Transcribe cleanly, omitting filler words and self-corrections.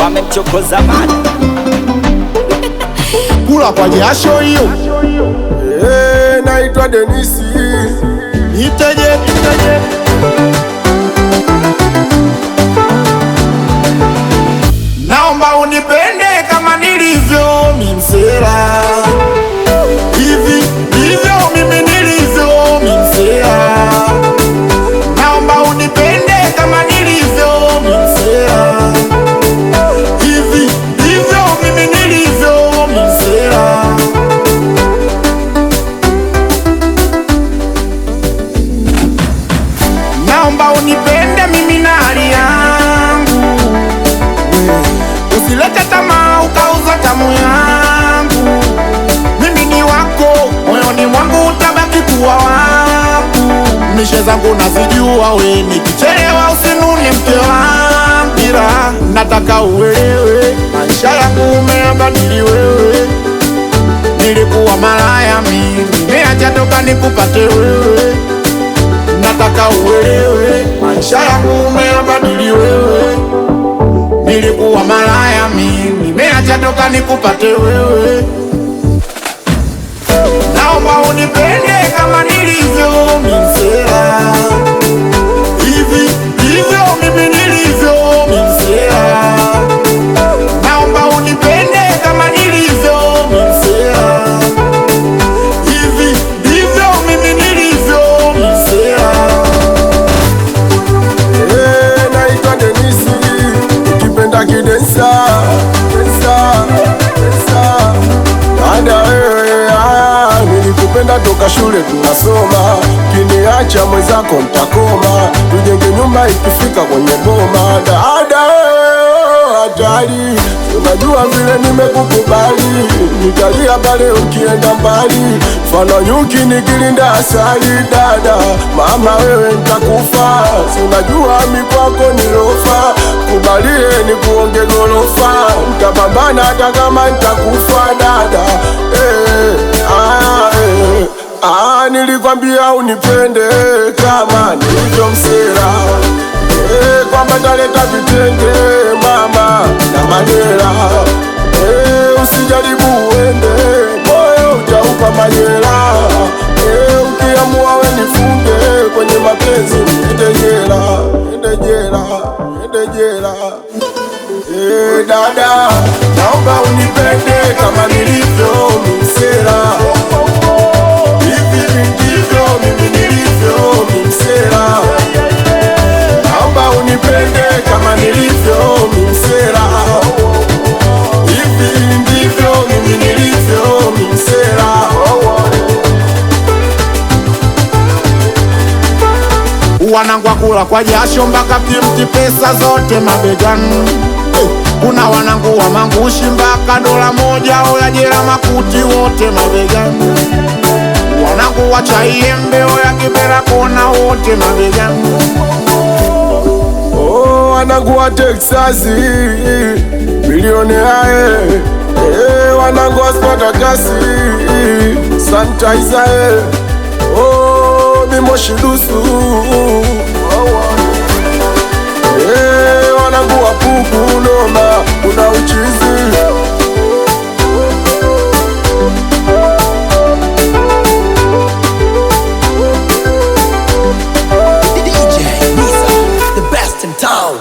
wamemchokoza mada kula kwa jasho hiyo. Naitwa Denisi Iteje. Naomba unipende kama nilivyo mimsela, hivi ndivyo mimi nilivyo mimsela. Naomba unipende kama nilivyo mimsela, hivi ndivyo mimi nilivyo mimsela. Naomba unipende mimi na hali yangu, usilete tamaa ukauza tamu yangu. Mimi ni wako, moyoni mwangu utabaki kuwa wangu. Mishe zangu nazijua, we nikichelewa usinune mke wangu. Ila nataka uelewe, maisha yangu umeyabadili wewe. Nilikuwa malaya mimi, nimeacha toka nikupate wewe. Nataka uelewe, maisha yangu umeyabadili wewe. Nilikuwa malaya mimi, nimeacha toka nikupate wewe. Naomba unipende kama nilivyo mimsela, hivi ndivyo mimi nilivyo mimsela. Naomba unipende kama nilivyo mimsela, hivi ndivyo mimi nilivyo mimsela. Naitwa Denisi ukipenda kidensa dada nilikupenda toka shule tunasoma, kiniacha mwenzako mtakoma, tujenge nyumba ikifika kwenye boma. Dada hatari, unajua vile nimekukubali, nitalia pale ukienda mbali, fana nyuki nikilinda asali. Dada mama wewe nitakufa, unajua mikwako nilofa, kubalie ni kuonge gorofa, nitapambana hata kama nitakufa. Dada nilikwambia unipende kama nilivyo msela, kwamba taleta vitenge mama na madera. Usijaribu uende, moyo utaupa majera. Ukiamua we nifunge kwenye mapenzi, niende jela, niende jela, niende jela. Dada naomba unipende kama nilivyo msela, hivi ndivyo mimi nilivyo msela. Naomba unipende kama nilivyo msela, hivi ndivyo mimi nilivyo msela. Wanangu wakula kwa jasho mpaka kimti, pesa zote mabegani. Kuna wanangu wa mangushi mpaka dola moja, oya jela makuti wote mabegani. Wanangu wa Chaiembe, oya Kibera kona wote mabegani. Wanangu wa Texas milioni ae, wanangu wa Spartakasi Sanitizer, Mimoshi Dusu, wanangu wa Pugu Noma, kuna uchizi. DJ Nisa, the best in town.